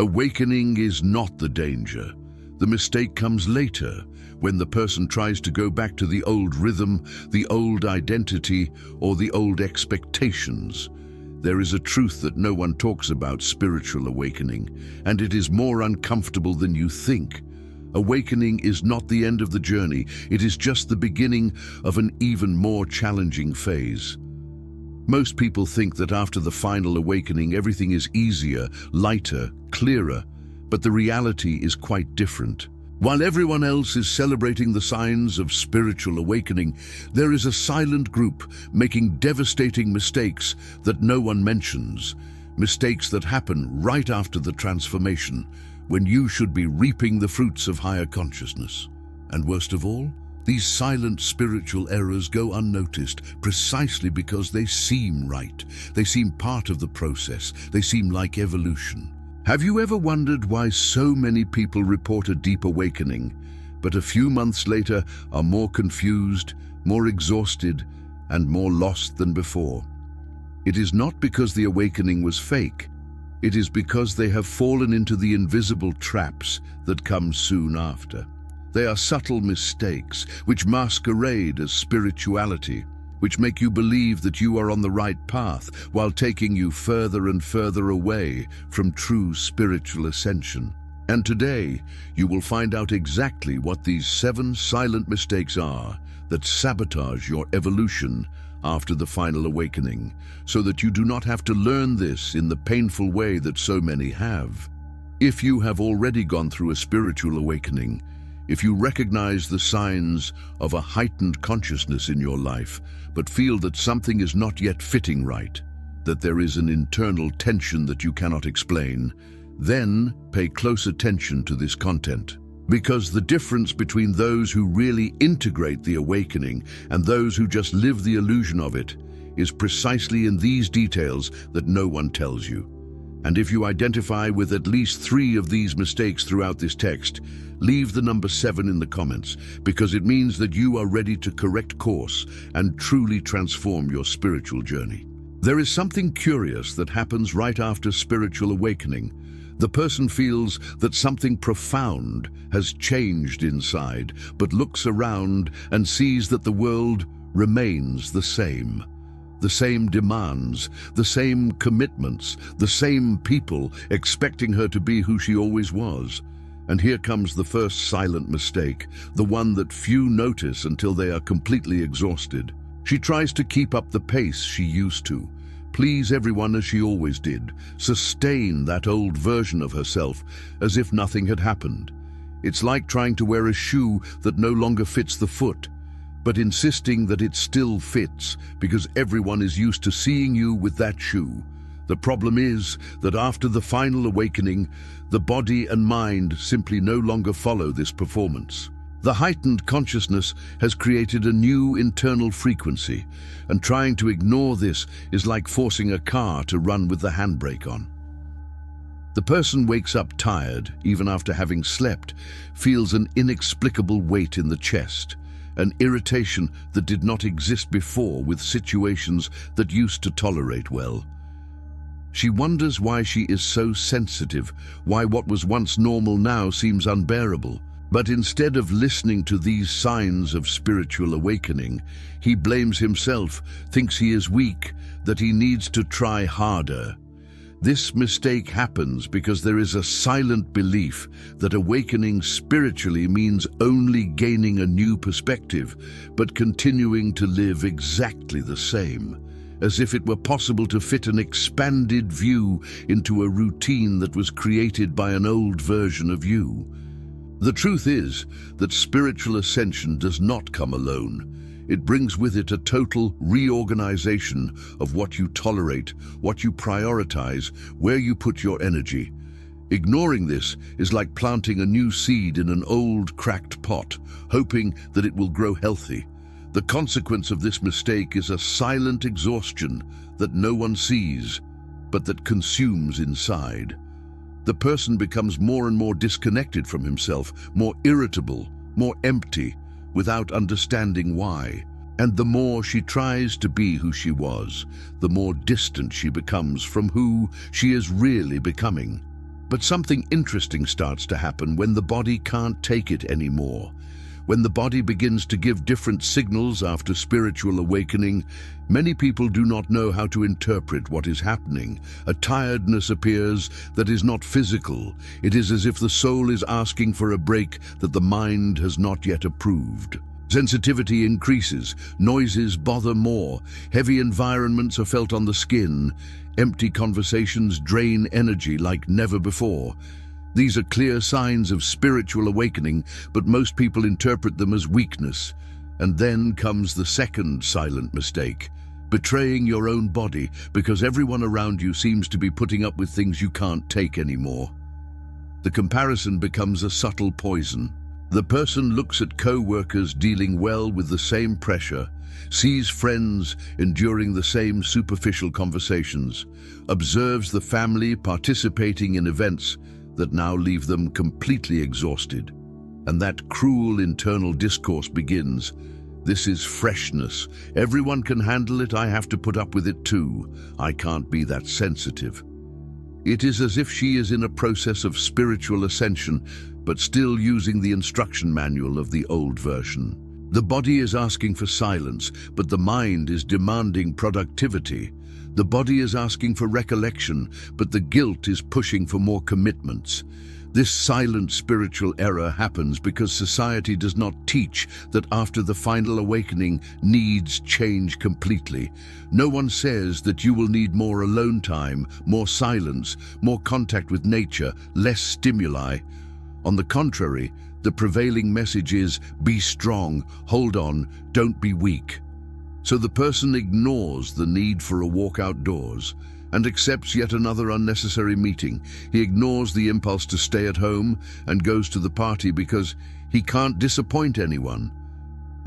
Awakening is not the danger. The mistake comes later, when the person tries to go back to the old rhythm, the old identity, or the old expectations. There is a truth that no one talks about spiritual awakening, and it is more uncomfortable than you think. Awakening is not the end of the journey, it is just the beginning of an even more challenging phase. Most people think that after the final awakening everything is easier, lighter, clearer, but the reality is quite different. While everyone else is celebrating the signs of spiritual awakening, there is a silent group making devastating mistakes that no one mentions. Mistakes that happen right after the transformation, when you should be reaping the fruits of higher consciousness. And worst of all, these silent spiritual errors go unnoticed precisely because they seem right. They seem part of the process. They seem like evolution. Have you ever wondered why so many people report a deep awakening, but a few months later are more confused, more exhausted, and more lost than before? It is not because the awakening was fake. It is because they have fallen into the invisible traps that come soon after. They are subtle mistakes which masquerade as spirituality, which make you believe that you are on the right path while taking you further and further away from true spiritual ascension. And today, you will find out exactly what these 7 silent mistakes are that sabotage your evolution after the final awakening, so that you do not have to learn this in the painful way that so many have. If you have already gone through a spiritual awakening, if you recognize the signs of a heightened consciousness in your life, but feel that something is not yet fitting right, that there is an internal tension that you cannot explain, then pay close attention to this content. Because the difference between those who really integrate the awakening and those who just live the illusion of it is precisely in these details that no one tells you. And if you identify with at least 3 of these mistakes throughout this text, leave the number 7 in the comments, because it means that you are ready to correct course and truly transform your spiritual journey. There is something curious that happens right after spiritual awakening. The person feels that something profound has changed inside, but looks around and sees that the world remains the same. The same demands, the same commitments, the same people expecting her to be who she always was. And here comes the first silent mistake, the one that few notice until they are completely exhausted. She tries to keep up the pace she used to, please everyone as she always did, sustain that old version of herself as if nothing had happened. It's like trying to wear a shoe that no longer fits the foot, but insisting that it still fits because everyone is used to seeing you with that shoe. The problem is that after the final awakening, the body and mind simply no longer follow this performance. The heightened consciousness has created a new internal frequency, and trying to ignore this is like forcing a car to run with the handbrake on. The person wakes up tired, even after having slept, feels an inexplicable weight in the chest, an irritation that did not exist before with situations that used to tolerate well. She wonders why she is so sensitive, why what was once normal now seems unbearable. But instead of listening to these signs of spiritual awakening, he blames himself, thinks he is weak, that he needs to try harder. This mistake happens because there is a silent belief that awakening spiritually means only gaining a new perspective, but continuing to live exactly the same, as if it were possible to fit an expanded view into a routine that was created by an old version of you. The truth is that spiritual ascension does not come alone. It brings with it a total reorganization of what you tolerate, what you prioritize, where you put your energy. Ignoring this is like planting a new seed in an old, cracked pot, hoping that it will grow healthy. The consequence of this mistake is a silent exhaustion that no one sees, but that consumes inside. The person becomes more and more disconnected from himself, more irritable, more empty, without understanding why. And the more she tries to be who she was, the more distant she becomes from who she is really becoming. But something interesting starts to happen when the body can't take it anymore. When the body begins to give different signals after spiritual awakening, many people do not know how to interpret what is happening. A tiredness appears that is not physical. It is as if the soul is asking for a break that the mind has not yet approved. Sensitivity increases, noises bother more, heavy environments are felt on the skin, empty conversations drain energy like never before. These are clear signs of spiritual awakening, but most people interpret them as weakness. And then comes the second silent mistake, betraying your own body because everyone around you seems to be putting up with things you can't take anymore. The comparison becomes a subtle poison. The person looks at co-workers dealing well with the same pressure, sees friends enduring the same superficial conversations, observes the family participating in events that now leave them completely exhausted. And that cruel internal discourse begins. This is freshness. Everyone can handle it. I have to put up with it too. I can't be that sensitive. It is as if she is in a process of spiritual ascension, but still using the instruction manual of the old version. The body is asking for silence, but the mind is demanding productivity. The body is asking for recollection, but the guilt is pushing for more commitments. This silent spiritual error happens because society does not teach that after the final awakening, needs change completely. No one says that you will need more alone time, more silence, more contact with nature, less stimuli. On the contrary, the prevailing message is, be strong, hold on, don't be weak. So the person ignores the need for a walk outdoors and accepts yet another unnecessary meeting. He ignores the impulse to stay at home and goes to the party because he can't disappoint anyone.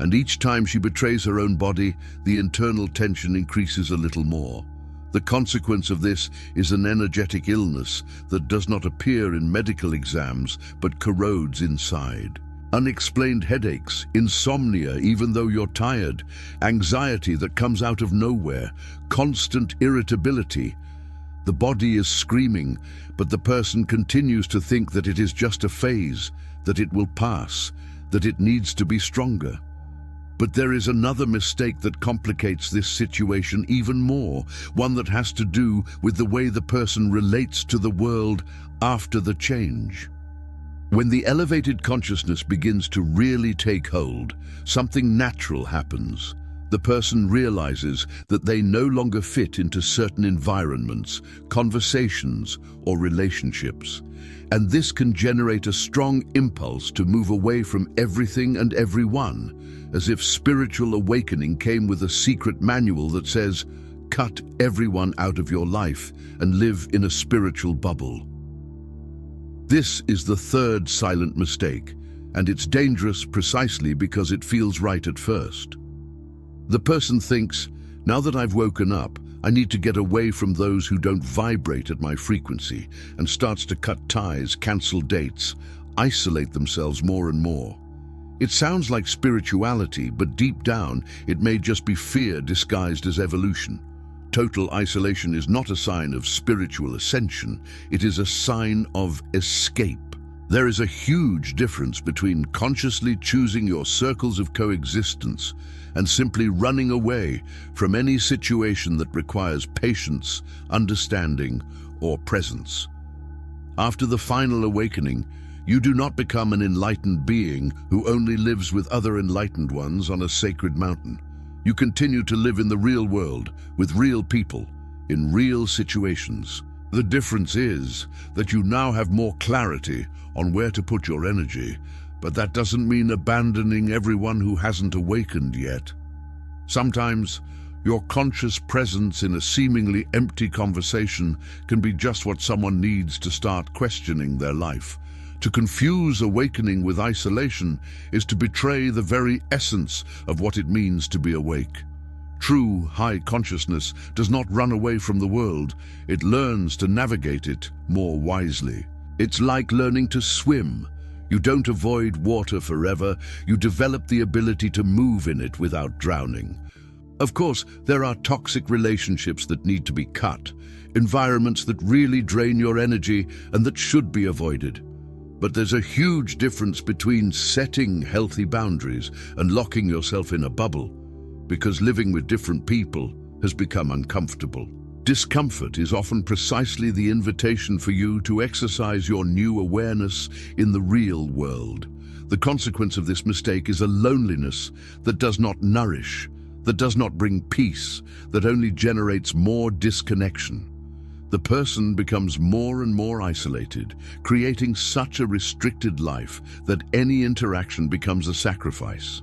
And each time she betrays her own body, the internal tension increases a little more. The consequence of this is an energetic illness that does not appear in medical exams but corrodes inside. Unexplained headaches, insomnia even though you're tired, anxiety that comes out of nowhere, constant irritability. The body is screaming, but the person continues to think that it is just a phase, that it will pass, that it needs to be stronger. But there is another mistake that complicates this situation even more, one that has to do with the way the person relates to the world after the change. When the elevated consciousness begins to really take hold, something natural happens. The person realizes that they no longer fit into certain environments, conversations, or relationships. And this can generate a strong impulse to move away from everything and everyone, as if spiritual awakening came with a secret manual that says, cut everyone out of your life and live in a spiritual bubble. This is the third silent mistake, and it's dangerous precisely because it feels right at first. The person thinks, now that I've woken up, I need to get away from those who don't vibrate at my frequency, and starts to cut ties, cancel dates, isolate themselves more and more. It sounds like spirituality, but deep down, it may just be fear disguised as evolution. Total isolation is not a sign of spiritual ascension, it is a sign of escape. There is a huge difference between consciously choosing your circles of coexistence and simply running away from any situation that requires patience, understanding, or presence. After the final awakening, you do not become an enlightened being who only lives with other enlightened ones on a sacred mountain. You continue to live in the real world, with real people, in real situations. The difference is that you now have more clarity on where to put your energy, but that doesn't mean abandoning everyone who hasn't awakened yet. Sometimes, your conscious presence in a seemingly empty conversation can be just what someone needs to start questioning their life. To confuse awakening with isolation is to betray the very essence of what it means to be awake. True high consciousness does not run away from the world, it learns to navigate it more wisely. It's like learning to swim. You don't avoid water forever, you develop the ability to move in it without drowning. Of course, there are toxic relationships that need to be cut, environments that really drain your energy and that should be avoided. But there's a huge difference between setting healthy boundaries and locking yourself in a bubble, because living with different people has become uncomfortable. Discomfort is often precisely the invitation for you to exercise your new awareness in the real world. The consequence of this mistake is a loneliness that does not nourish, that does not bring peace, that only generates more disconnection. The person becomes more and more isolated, creating such a restricted life that any interaction becomes a sacrifice.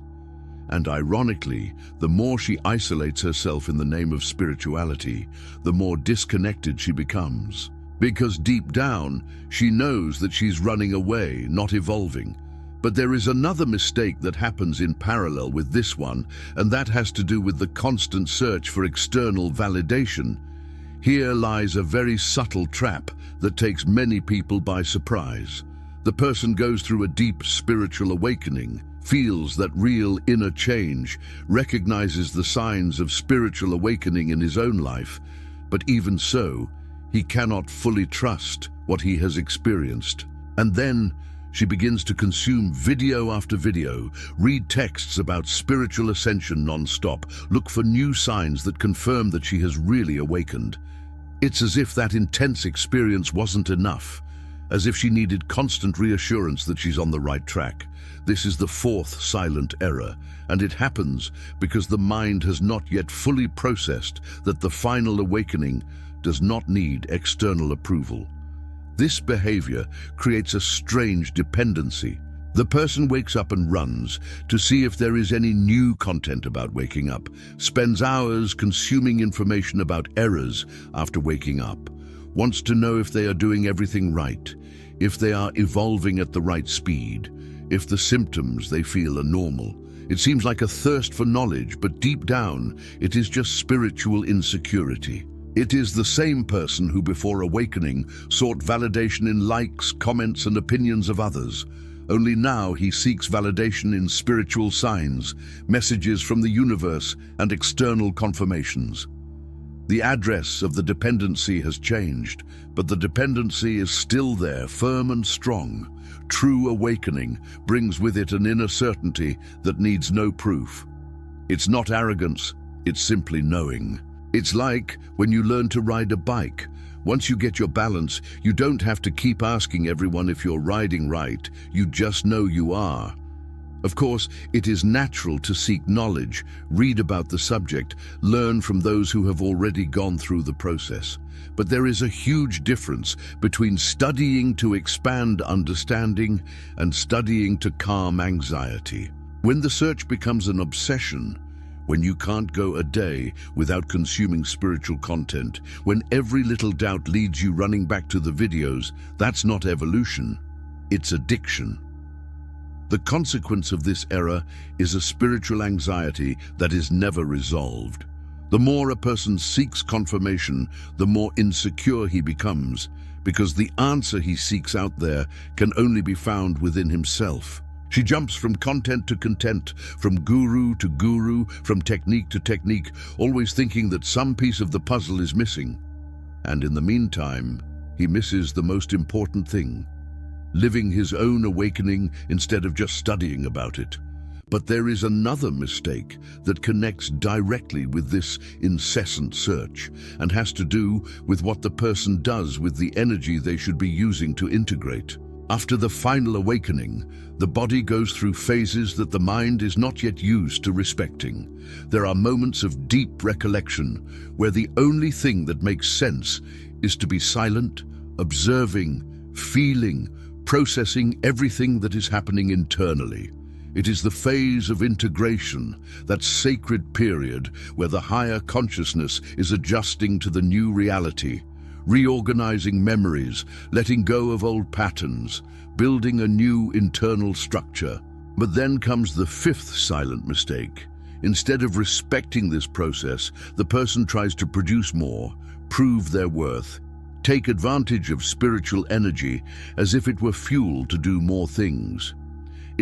And ironically, the more she isolates herself in the name of spirituality, the more disconnected she becomes. Because deep down, she knows that she's running away, not evolving. But there is another mistake that happens in parallel with this one, and that has to do with the constant search for external validation. Here lies a very subtle trap that takes many people by surprise. The person goes through a deep spiritual awakening, feels that real inner change, recognizes the signs of spiritual awakening in his own life, but even so, he cannot fully trust what he has experienced. And then she begins to consume video after video, read texts about spiritual ascension non-stop, look for new signs that confirm that she has really awakened. It's as if that intense experience wasn't enough, as if she needed constant reassurance that she's on the right track. This is the fourth silent error, and it happens because the mind has not yet fully processed that the final awakening does not need external approval. This behavior creates a strange dependency. The person wakes up and runs to see if there is any new content about waking up, spends hours consuming information about errors after waking up, wants to know if they are doing everything right, if they are evolving at the right speed, if the symptoms they feel are normal. It seems like a thirst for knowledge, but deep down, it is just spiritual insecurity. It is the same person who before awakening sought validation in likes, comments, and opinions of others. Only now he seeks validation in spiritual signs, messages from the universe, and external confirmations. The address of the dependency has changed, but the dependency is still there, firm and strong. True awakening brings with it an inner certainty that needs no proof. It's not arrogance, it's simply knowing. It's like when you learn to ride a bike. Once you get your balance, you don't have to keep asking everyone if you're riding right, you just know you are. Of course, it is natural to seek knowledge, read about the subject, learn from those who have already gone through the process. But there is a huge difference between studying to expand understanding and studying to calm anxiety. When the search becomes an obsession, when you can't go a day without consuming spiritual content, when every little doubt leads you running back to the videos, that's not evolution, it's addiction. The consequence of this error is a spiritual anxiety that is never resolved. The more a person seeks confirmation, the more insecure he becomes, because the answer he seeks out there can only be found within himself. She jumps from content to content, from guru to guru, from technique to technique, always thinking that some piece of the puzzle is missing. And in the meantime, he misses the most important thing, living his own awakening instead of just studying about it. But there is another mistake that connects directly with this incessant search and has to do with what the person does with the energy they should be using to integrate. After the final awakening, the body goes through phases that the mind is not yet used to respecting. There are moments of deep recollection where the only thing that makes sense is to be silent, observing, feeling, processing everything that is happening internally. It is the phase of integration, that sacred period where the higher consciousness is adjusting to the new reality, reorganizing memories, letting go of old patterns, building a new internal structure. But then comes the fifth silent mistake. Instead of respecting this process, the person tries to produce more, prove their worth, take advantage of spiritual energy as if it were fuel to do more things.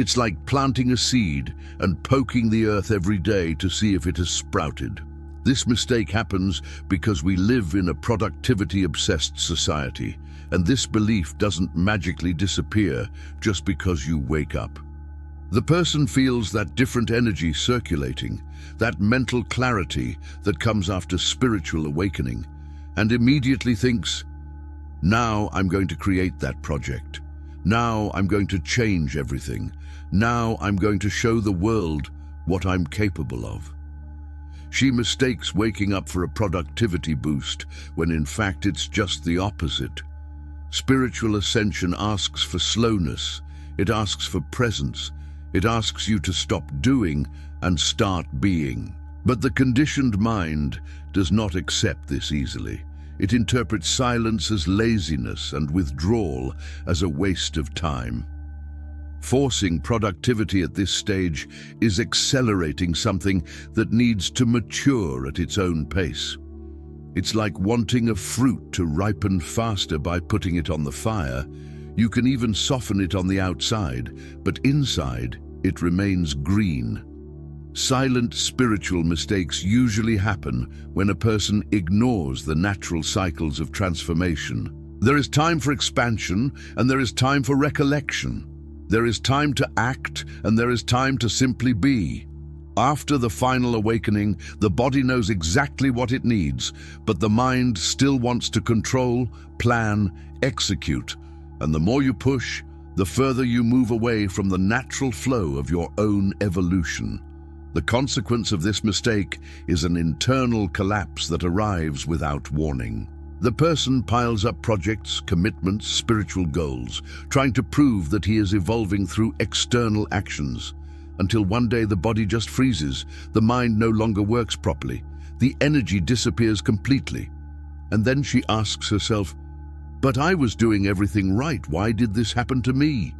It's like planting a seed and poking the earth every day to see if it has sprouted. This mistake happens because we live in a productivity-obsessed society, and this belief doesn't magically disappear just because you wake up. The person feels that different energy circulating, that mental clarity that comes after spiritual awakening, and immediately thinks, now I'm going to create that project. Now I'm going to change everything. Now I'm going to show the world what I'm capable of. She mistakes waking up for a productivity boost when in fact it's just the opposite. Spiritual ascension asks for slowness. It asks for presence. It asks you to stop doing and start being. But the conditioned mind does not accept this easily. It interprets silence as laziness and withdrawal as a waste of time. Forcing productivity at this stage is accelerating something that needs to mature at its own pace. It's like wanting a fruit to ripen faster by putting it on the fire. You can even soften it on the outside, but inside it remains green. Silent spiritual mistakes usually happen when a person ignores the natural cycles of transformation. There is time for expansion, and there is time for recollection. There is time to act, and there is time to simply be. After the final awakening, the body knows exactly what it needs, but the mind still wants to control, plan, execute. And the more you push, the further you move away from the natural flow of your own evolution. The consequence of this mistake is an internal collapse that arrives without warning. The person piles up projects, commitments, spiritual goals, trying to prove that he is evolving through external actions, until one day the body just freezes, the mind no longer works properly, the energy disappears completely. And then she asks herself, but I was doing everything right, why did this happen to me?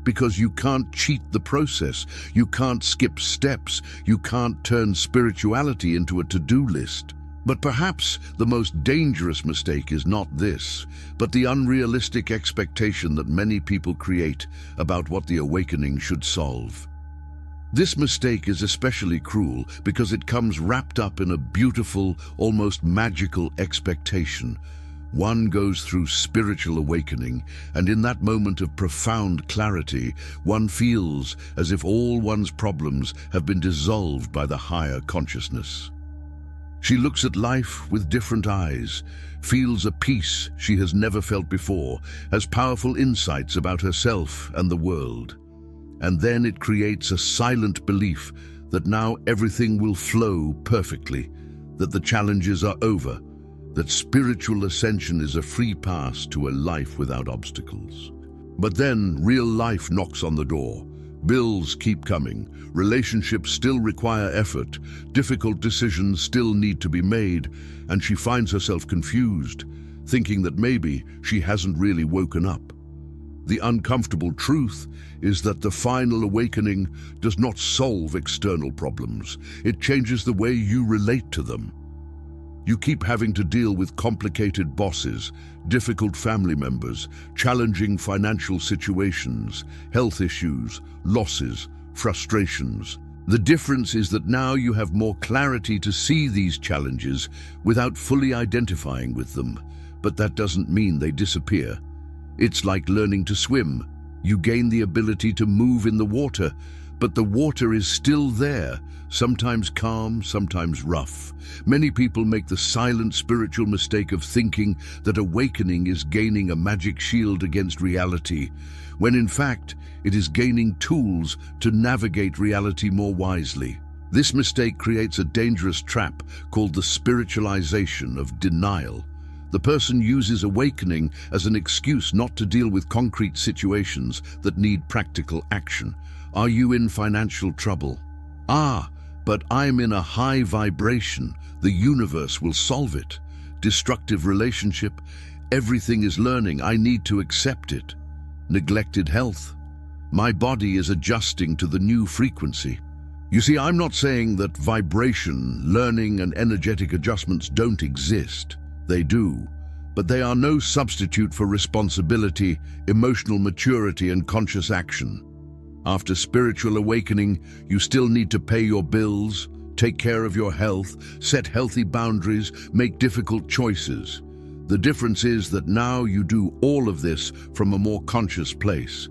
Because you can't cheat the process, you can't skip steps, you can't turn spirituality into a to-do list. But perhaps the most dangerous mistake is not this, but the unrealistic expectation that many people create about what the awakening should solve. This mistake is especially cruel because it comes wrapped up in a beautiful, almost magical expectation. One goes through spiritual awakening, and in that moment of profound clarity, one feels as if all one's problems have been dissolved by the higher consciousness. She looks at life with different eyes, feels a peace she has never felt before, has powerful insights about herself and the world. And then it creates a silent belief that now everything will flow perfectly, that the challenges are over, that spiritual ascension is a free pass to a life without obstacles. But then real life knocks on the door. Bills keep coming, relationships still require effort, difficult decisions still need to be made, and she finds herself confused, thinking that maybe she hasn't really woken up. The uncomfortable truth is that the final awakening does not solve external problems. It changes the way you relate to them. You keep having to deal with complicated bosses, difficult family members, challenging financial situations, health issues, losses, frustrations. The difference is that now you have more clarity to see these challenges without fully identifying with them, but that doesn't mean they disappear. It's like learning to swim. You gain the ability to move in the water, but the water is still there, sometimes calm, sometimes rough. Many people make the silent spiritual mistake of thinking that awakening is gaining a magic shield against reality, when in fact it is gaining tools to navigate reality more wisely. This mistake creates a dangerous trap called the spiritualization of denial. The person uses awakening as an excuse not to deal with concrete situations that need practical action. Are you in financial trouble? But I'm in a high vibration. The universe will solve it. Destructive relationship. Everything is learning. I need to accept it. Neglected health. My body is adjusting to the new frequency. You see, I'm not saying that vibration, learning, and energetic adjustments don't exist. They do. But they are no substitute for responsibility, emotional maturity, and conscious action. After spiritual awakening, you still need to pay your bills, take care of your health, set healthy boundaries, make difficult choices. The difference is that now you do all of this from a more conscious place.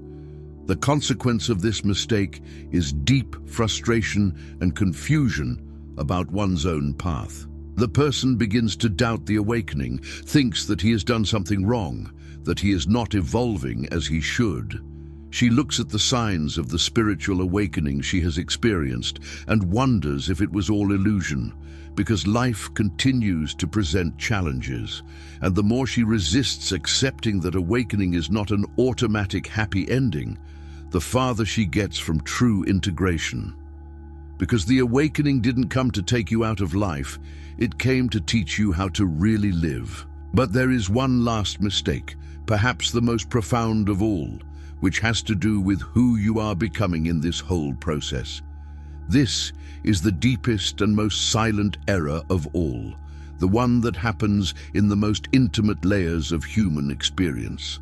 The consequence of this mistake is deep frustration and confusion about one's own path. The person begins to doubt the awakening, thinks that he has done something wrong, that he is not evolving as he should. She looks at the signs of the spiritual awakening she has experienced and wonders if it was all illusion, because life continues to present challenges, and the more she resists accepting that awakening is not an automatic happy ending, the farther she gets from true integration. Because the awakening didn't come to take you out of life, it came to teach you how to really live. But there is one last mistake, perhaps the most profound of all, which has to do with who you are becoming in this whole process. This is the deepest and most silent error of all, the one that happens in the most intimate layers of human experience.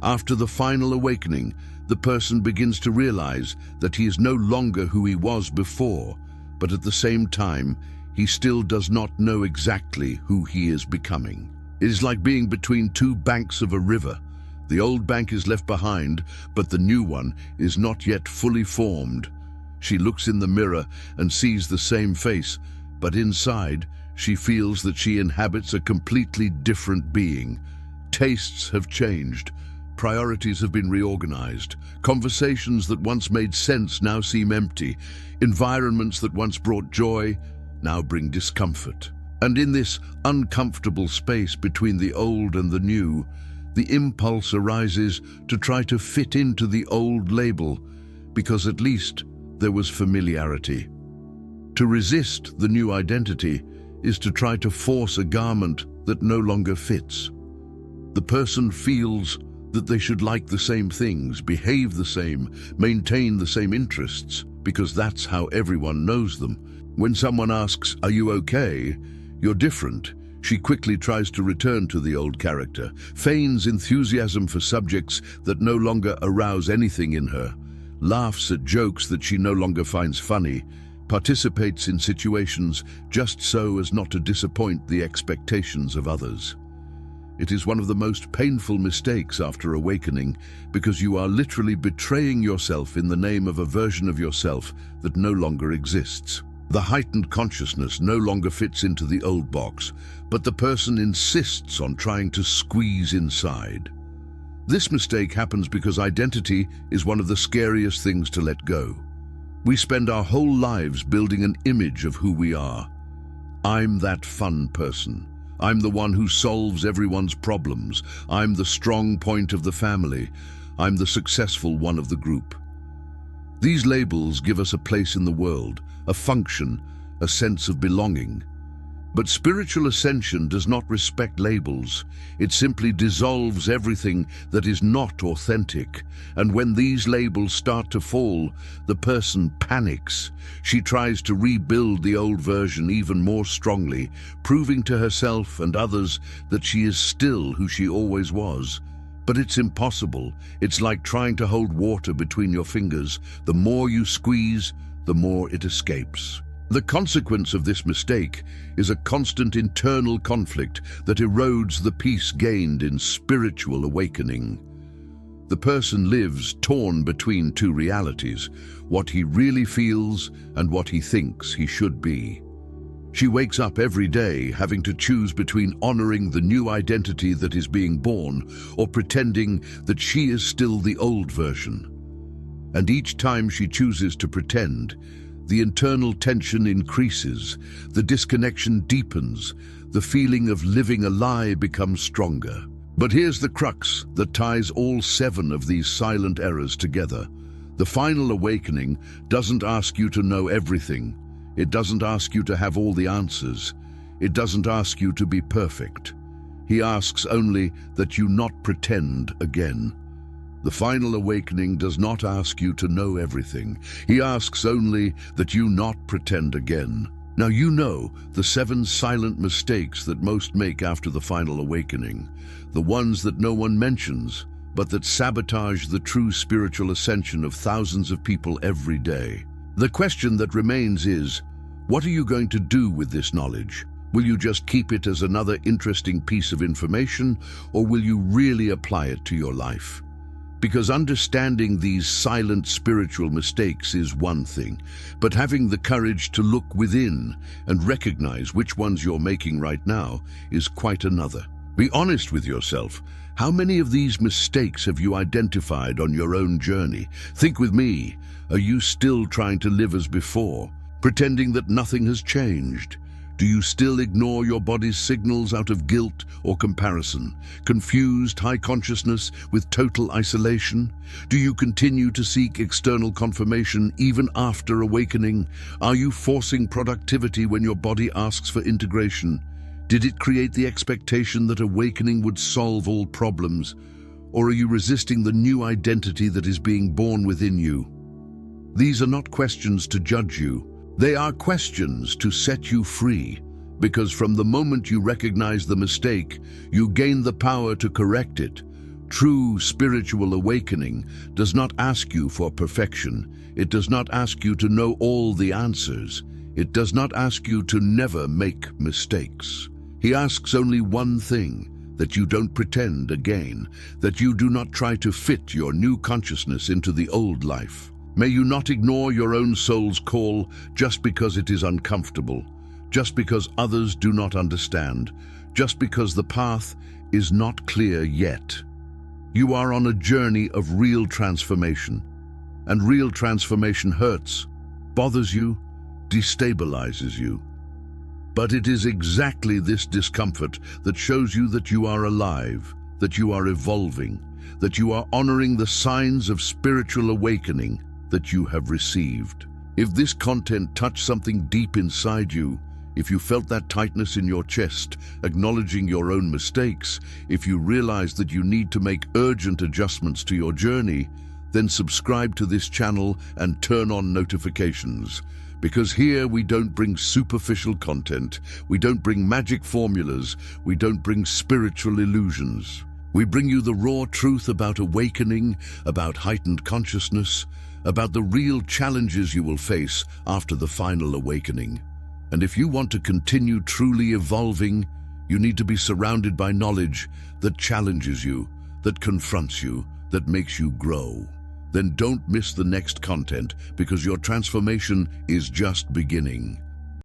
After the final awakening, the person begins to realize that he is no longer who he was before, but at the same time, he still does not know exactly who he is becoming. It is like being between two banks of a river. The old bank is left behind, but the new one is not yet fully formed. She looks in the mirror and sees the same face, but inside, she feels that she inhabits a completely different being. Tastes have changed. Priorities have been reorganized. Conversations that once made sense now seem empty. Environments that once brought joy now bring discomfort. And in this uncomfortable space between the old and the new, the impulse arises to try to fit into the old label, because at least there was familiarity. To resist the new identity is to try to force a garment that no longer fits. The person feels that they should like the same things, behave the same, maintain the same interests, because that's how everyone knows them. When someone asks, "Are you okay? You're different," she quickly tries to return to the old character, feigns enthusiasm for subjects that no longer arouse anything in her, laughs at jokes that she no longer finds funny, participates in situations just so as not to disappoint the expectations of others. It is one of the most painful mistakes after awakening, because you are literally betraying yourself in the name of a version of yourself that no longer exists. The heightened consciousness no longer fits into the old box, but the person insists on trying to squeeze inside. This mistake happens because identity is one of the scariest things to let go. We spend our whole lives building an image of who we are. I'm that fun person. I'm the one who solves everyone's problems. I'm the strong point of the family. I'm the successful one of the group. These labels give us a place in the world, a function, a sense of belonging. But spiritual ascension does not respect labels. It simply dissolves everything that is not authentic. And when these labels start to fall, the person panics. She tries to rebuild the old version even more strongly, proving to herself and others that she is still who she always was. But it's impossible. It's like trying to hold water between your fingers. The more you squeeze, the more it escapes. The consequence of this mistake is a constant internal conflict that erodes the peace gained in spiritual awakening. The person lives torn between two realities, what he really feels and what he thinks he should be. She wakes up every day having to choose between honoring the new identity that is being born or pretending that she is still the old version. And each time she chooses to pretend, the internal tension increases, the disconnection deepens, the feeling of living a lie becomes stronger. But here's the crux that ties all 7 of these silent errors together. The final awakening doesn't ask you to know everything. It doesn't ask you to have all the answers. It doesn't ask you to be perfect. He asks only that you not pretend again. The final awakening does not ask you to know everything. He asks only that you not pretend again. Now you know the 7 silent mistakes that most make after the final awakening, the ones that no one mentions, but that sabotage the true spiritual ascension of thousands of people every day. The question that remains is, what are you going to do with this knowledge? Will you just keep it as another interesting piece of information, or will you really apply it to your life? Because understanding these silent spiritual mistakes is one thing, but having the courage to look within and recognize which ones you're making right now is quite another. Be honest with yourself. How many of these mistakes have you identified on your own journey? Think with me. Are you still trying to live as before, pretending that nothing has changed? Do you still ignore your body's signals out of guilt or comparison? Confused high consciousness with total isolation? Do you continue to seek external confirmation even after awakening? Are you forcing productivity when your body asks for integration? Did it create the expectation that awakening would solve all problems? Or are you resisting the new identity that is being born within you? These are not questions to judge you. They are questions to set you free, because from the moment you recognize the mistake, you gain the power to correct it. True spiritual awakening does not ask you for perfection. It does not ask you to know all the answers. It does not ask you to never make mistakes. He asks only one thing: that you don't pretend again, that you do not try to fit your new consciousness into the old life. May you not ignore your own soul's call just because it is uncomfortable, just because others do not understand, just because the path is not clear yet. You are on a journey of real transformation, and real transformation hurts, bothers you, destabilizes you. But it is exactly this discomfort that shows you that you are alive, that you are evolving, that you are honoring the signs of spiritual awakening that you have received. If this content touched something deep inside you, if you felt that tightness in your chest, acknowledging your own mistakes, if you realize that you need to make urgent adjustments to your journey, then subscribe to this channel and turn on notifications. Because here we don't bring superficial content, we don't bring magic formulas, we don't bring spiritual illusions. We bring you the raw truth about awakening, about heightened consciousness, about the real challenges you will face after the final awakening. And if you want to continue truly evolving, you need to be surrounded by knowledge that challenges you, that confronts you, that makes you grow. Then don't miss the next content, because your transformation is just beginning.